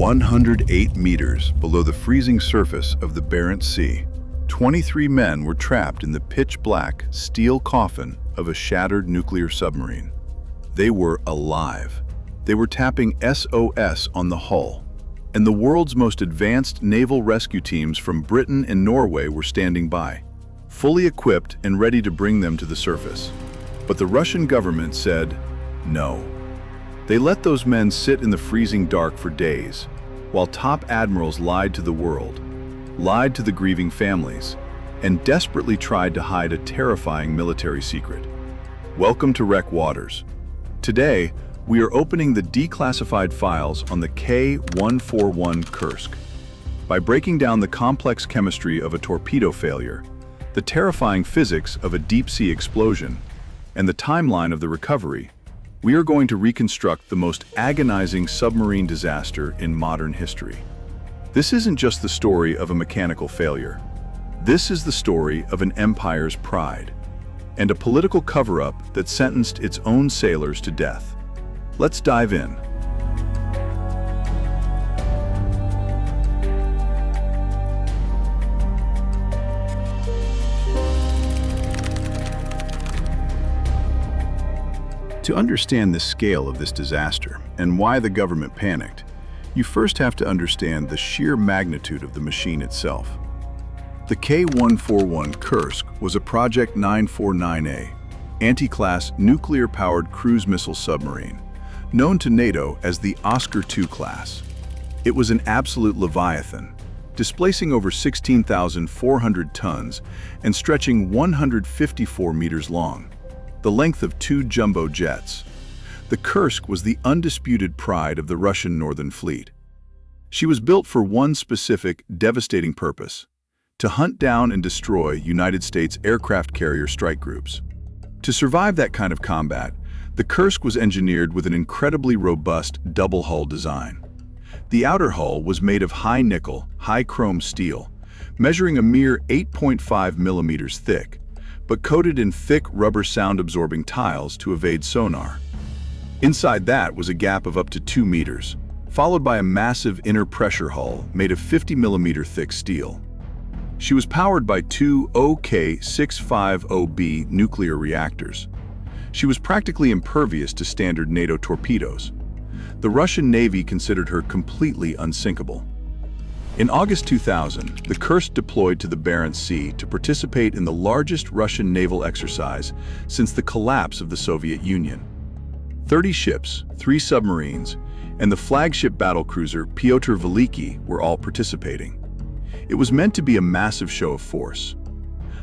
108 meters below the freezing surface of the Barents Sea, 23 men were trapped in the pitch-black steel coffin of a shattered nuclear submarine. They were alive. They were tapping SOS on the hull, and the world's most advanced naval rescue teams from Britain and Norway were standing by, fully equipped and ready to bring them to the surface. But the Russian government said no. They let those men sit in the freezing dark for days, while top admirals lied to the world, lied to the grieving families, and desperately tried to hide a terrifying military secret. Welcome to Wreck Waters. Today, we are opening the declassified files on the K-141 Kursk. By breaking down the complex chemistry of a torpedo failure, the terrifying physics of a deep-sea explosion, and the timeline of the recovery, we are going to reconstruct the most agonizing submarine disaster in modern history. This isn't just the story of a mechanical failure. This is the story of an empire's pride, and a political cover-up that sentenced its own sailors to death. Let's dive in. To understand the scale of this disaster and why the government panicked, you first have to understand the sheer magnitude of the machine itself. The K-141 Kursk was a Project 949A, anti-class nuclear-powered cruise missile submarine, known to NATO as the Oscar II class. It was an absolute leviathan, displacing over 16,400 tons and stretching 154 meters long, the length of 2 jumbo jets. The Kursk was the undisputed pride of the Russian Northern Fleet. She was built for one specific, devastating purpose: to hunt down and destroy United States aircraft carrier strike groups. To survive that kind of combat, the Kursk was engineered with an incredibly robust double-hull design. The outer hull was made of high-nickel, high-chrome steel, measuring a mere 8.5 millimeters thick, but coated in thick rubber sound-absorbing tiles to evade sonar. Inside that was a gap of up to 2 meters, followed by a massive inner pressure hull made of 50 millimeter thick steel. She was powered by 2 OK-650B nuclear reactors. She was practically impervious to standard NATO torpedoes. The Russian Navy considered her completely unsinkable. In August 2000, the Kursk deployed to the Barents Sea to participate in the largest Russian naval exercise since the collapse of the Soviet Union. 30 ships, 3 submarines, and the flagship battlecruiser Pyotr Veliki were all participating. It was meant to be a massive show of force,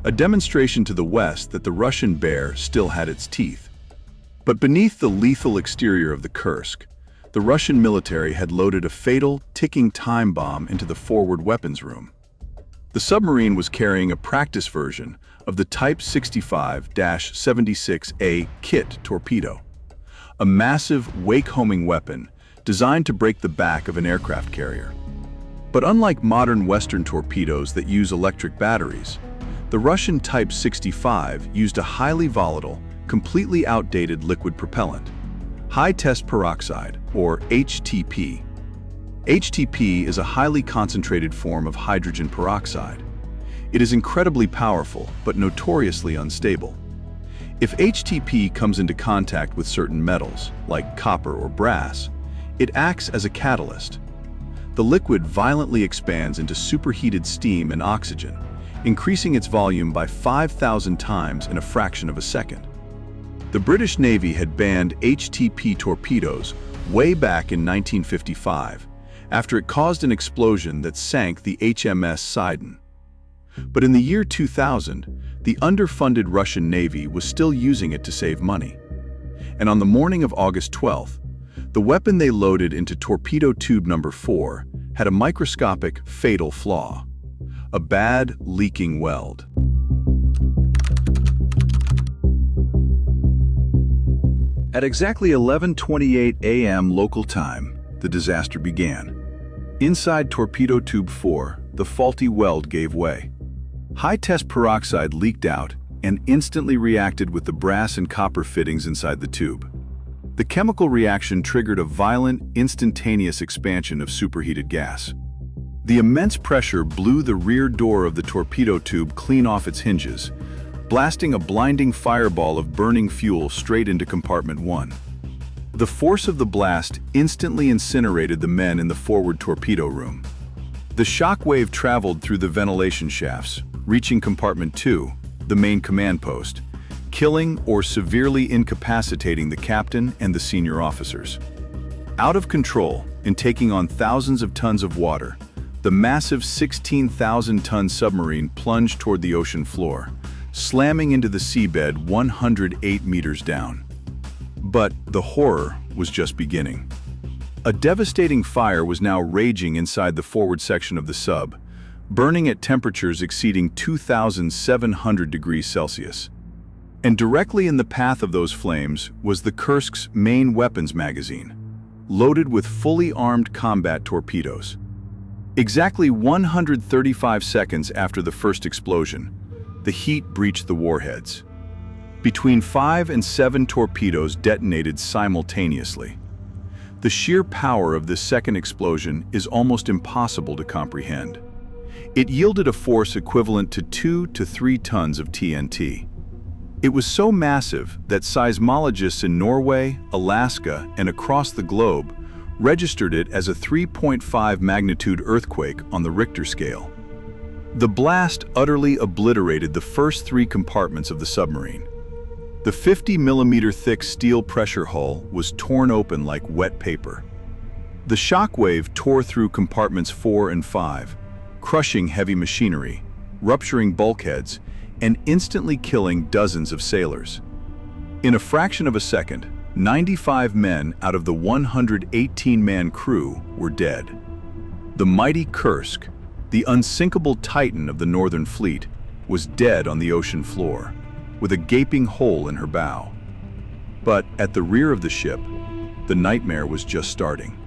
a demonstration to the West that the Russian bear still had its teeth. But beneath the lethal exterior of the Kursk, the Russian military had loaded a fatal, ticking time bomb into the forward weapons room. The submarine was carrying a practice version of the Type 65-76A Kit torpedo, a massive wake-homing weapon designed to break the back of an aircraft carrier. But unlike modern Western torpedoes that use electric batteries, the Russian Type 65 used a highly volatile, completely outdated liquid propellant, high-test peroxide, or HTP. HTP is a highly concentrated form of hydrogen peroxide. It is incredibly powerful, but notoriously unstable. If HTP comes into contact with certain metals, like copper or brass, it acts as a catalyst. The liquid violently expands into superheated steam and oxygen, increasing its volume by 5,000 times in a fraction of a second. The British Navy had banned HTP torpedoes way back in 1955, after it caused an explosion that sank the HMS Sidon. But in the year 2000, the underfunded Russian Navy was still using it to save money. And on the morning of August 12th, the weapon they loaded into torpedo tube number 4 had a microscopic, fatal flaw: a bad, leaking weld. At exactly 11:28 a.m. local time, the disaster began. Inside torpedo tube 4, the faulty weld gave way. High-test peroxide leaked out and instantly reacted with the brass and copper fittings inside the tube. The chemical reaction triggered a violent, instantaneous expansion of superheated gas. The immense pressure blew the rear door of the torpedo tube clean off its hinges, blasting a blinding fireball of burning fuel straight into Compartment 1. The force of the blast instantly incinerated the men in the forward torpedo room. The shock wave traveled through the ventilation shafts, reaching Compartment 2, the main command post, killing or severely incapacitating the captain and the senior officers. Out of control and taking on thousands of tons of water, the massive 16,000-ton submarine plunged toward the ocean floor, slamming into the seabed 108 meters down. But the horror was just beginning. A devastating fire was now raging inside the forward section of the sub, burning at temperatures exceeding 2,700 degrees Celsius. And directly in the path of those flames was the Kursk's main weapons magazine, loaded with fully armed combat torpedoes. Exactly 135 seconds after the first explosion, the heat breached the warheads. Between 5 and 7 torpedoes detonated simultaneously. The sheer power of this second explosion is almost impossible to comprehend. It yielded a force equivalent to 2 to 3 tons of TNT. It was so massive that seismologists in Norway, Alaska, and across the globe registered it as a 3.5 magnitude earthquake on the Richter scale. The blast utterly obliterated the first 3 compartments of the submarine. The 50-millimeter thick steel pressure hull was torn open like wet paper. The shock wave tore through compartments 4 and 5, crushing heavy machinery, rupturing bulkheads, and instantly killing dozens of sailors. In a fraction of a second, 95 men out of the 118-man crew were dead. The mighty Kursk, the unsinkable titan of the Northern Fleet, was dead on the ocean floor, with a gaping hole in her bow. But at the rear of the ship, the nightmare was just starting.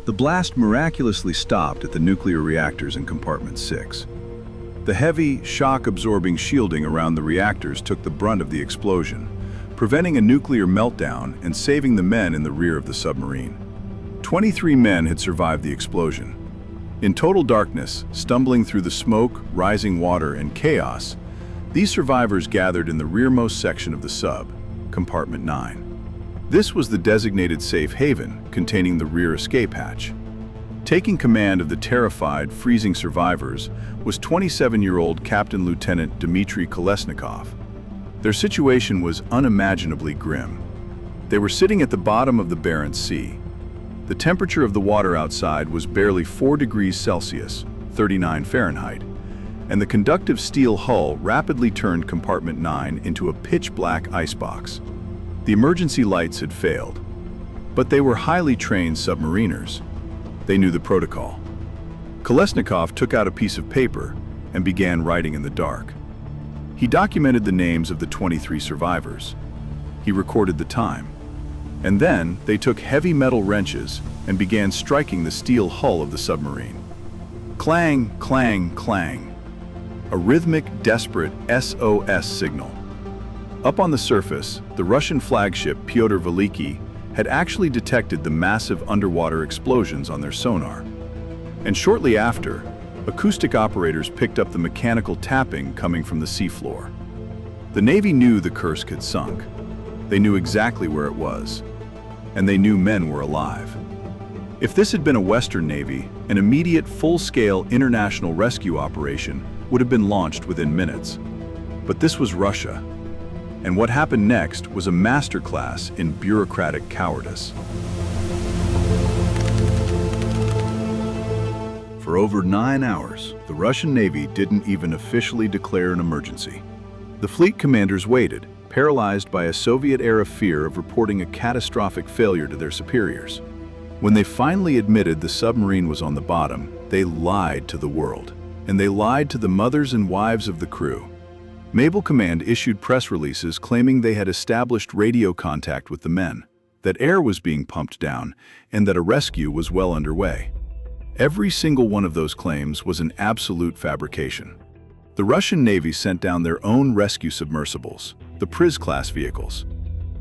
The blast miraculously stopped at the nuclear reactors in Compartment 6. The heavy, shock-absorbing shielding around the reactors took the brunt of the explosion, preventing a nuclear meltdown and saving the men in the rear of the submarine. 23 men had survived the explosion. In total darkness, stumbling through the smoke, rising water, and chaos, these survivors gathered in the rearmost section of the sub, Compartment 9. This was the designated safe haven containing the rear escape hatch. Taking command of the terrified, freezing survivors was 27-year-old Captain Lieutenant Dmitry Kolesnikov. Their situation was unimaginably grim. They were sitting at the bottom of the Barents Sea. The temperature of the water outside was barely 4 degrees Celsius, 39 Fahrenheit, and the conductive steel hull rapidly turned Compartment 9 into a pitch-black icebox. The emergency lights had failed, but they were highly trained submariners. They knew the protocol. Kolesnikov took out a piece of paper and began writing in the dark. He documented the names of the 23 survivors. He recorded the time. And then they took heavy metal wrenches and began striking the steel hull of the submarine. Clang, clang, clang. A rhythmic, desperate SOS signal. Up on the surface, the Russian flagship Pyotr Veliki had actually detected the massive underwater explosions on their sonar. And shortly after, acoustic operators picked up the mechanical tapping coming from the seafloor. The Navy knew the Kursk had sunk. They knew exactly where it was. And they knew men were alive. If this had been a Western Navy, an immediate full-scale international rescue operation would have been launched within minutes. But this was Russia. And what happened next was a masterclass in bureaucratic cowardice. For over 9 hours, the Russian Navy didn't even officially declare an emergency. The fleet commanders waited, paralyzed by a Soviet-era fear of reporting a catastrophic failure to their superiors. When they finally admitted the submarine was on the bottom, they lied to the world. And they lied to the mothers and wives of the crew. Naval Command issued press releases claiming they had established radio contact with the men, that air was being pumped down, and that a rescue was well underway. Every single one of those claims was an absolute fabrication. The Russian Navy sent down their own rescue submersibles, the Priz-class vehicles.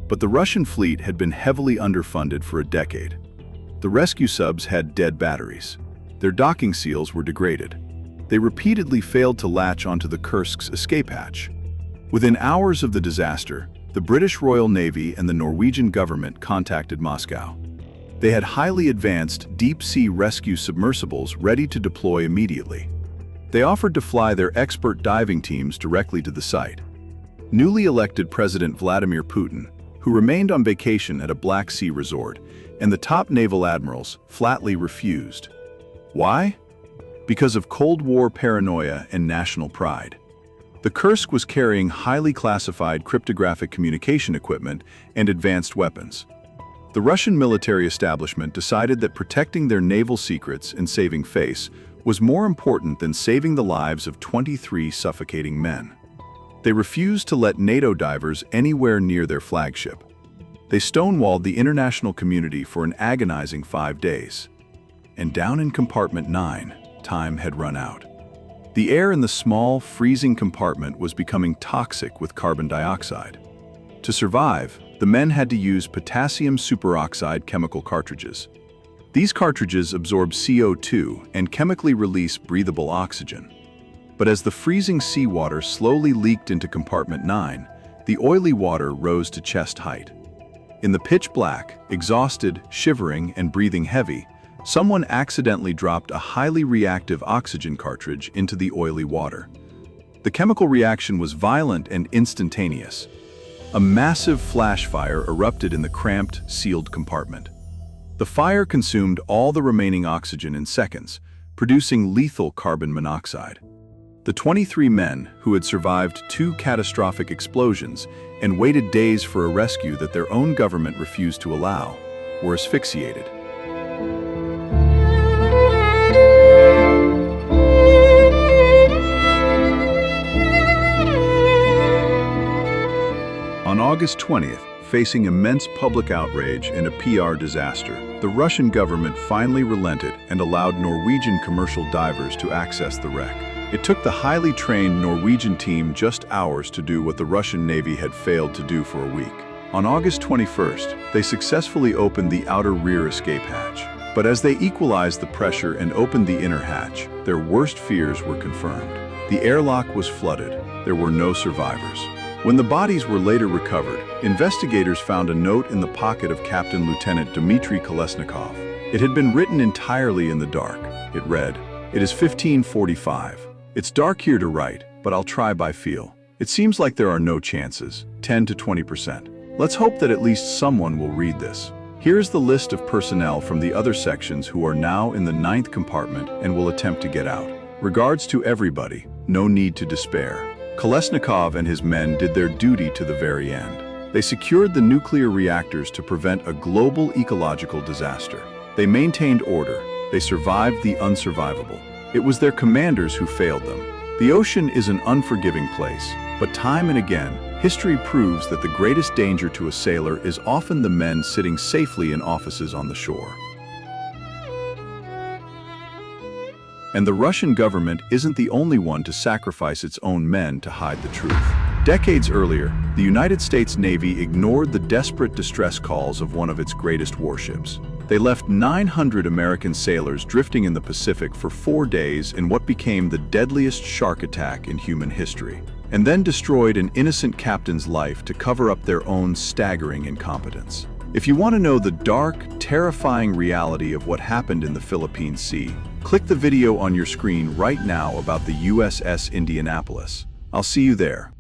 But the Russian fleet had been heavily underfunded for a decade. The rescue subs had dead batteries. Their docking seals were degraded. They repeatedly failed to latch onto the Kursk's escape hatch. Within hours of the disaster, the British Royal Navy and the Norwegian government contacted Moscow. They had highly advanced deep-sea rescue submersibles ready to deploy immediately. They offered to fly their expert diving teams directly to the site. Newly elected President Vladimir Putin, who remained on vacation at a Black Sea resort, and the top naval admirals flatly refused. Why? Because of Cold War paranoia and national pride. The Kursk was carrying highly classified cryptographic communication equipment and advanced weapons. The Russian military establishment decided that protecting their naval secrets and saving face was more important than saving the lives of 23 suffocating men. They refused to let NATO divers anywhere near their flagship. They stonewalled the international community for an agonizing 5 days. And down in Compartment 9, time had run out. The air in the small, freezing compartment was becoming toxic with carbon dioxide. To survive, the men had to use potassium superoxide chemical cartridges. These cartridges absorb CO2 and chemically release breathable oxygen. But as the freezing seawater slowly leaked into Compartment 9, the oily water rose to chest height. In the pitch black, exhausted, shivering, and breathing heavy, someone accidentally dropped a highly reactive oxygen cartridge into the oily water. The chemical reaction was violent and instantaneous. A massive flash fire erupted in the cramped, sealed compartment. The fire consumed all the remaining oxygen in seconds, producing lethal carbon monoxide. The 23 men, who had survived 2 catastrophic explosions and waited days for a rescue that their own government refused to allow, were asphyxiated. On August 20th, facing immense public outrage and a PR disaster, the Russian government finally relented and allowed Norwegian commercial divers to access the wreck. It took the highly trained Norwegian team just hours to do what the Russian Navy had failed to do for a week. On August 21st, they successfully opened the outer rear escape hatch. But as they equalized the pressure and opened the inner hatch, their worst fears were confirmed. The airlock was flooded. There were no survivors. When the bodies were later recovered, investigators found a note in the pocket of Captain Lieutenant Dmitry Kolesnikov. It had been written entirely in the dark. It read, "It is 15:45. It's dark here to write, but I'll try by feel. It seems like there are no chances, 10 to 20%. Let's hope that at least someone will read this." Here's the list of personnel from the other sections who are now in the 9th compartment and will attempt to get out. Regards to everybody, no need to despair. Kolesnikov and his men did their duty to the very end. They secured the nuclear reactors to prevent a global ecological disaster. They maintained order. They survived the unsurvivable. It was their commanders who failed them. The ocean is an unforgiving place, but time and again, history proves that the greatest danger to a sailor is often the men sitting safely in offices on the shore. And the Russian government isn't the only one to sacrifice its own men to hide the truth. Decades earlier, the United States Navy ignored the desperate distress calls of one of its greatest warships. They left 900 American sailors drifting in the Pacific for 4 days in what became the deadliest shark attack in human history, and then destroyed an innocent captain's life to cover up their own staggering incompetence. If you want to know the dark, terrifying reality of what happened in the Philippine Sea, click the video on your screen right now about the USS Indianapolis. I'll see you there.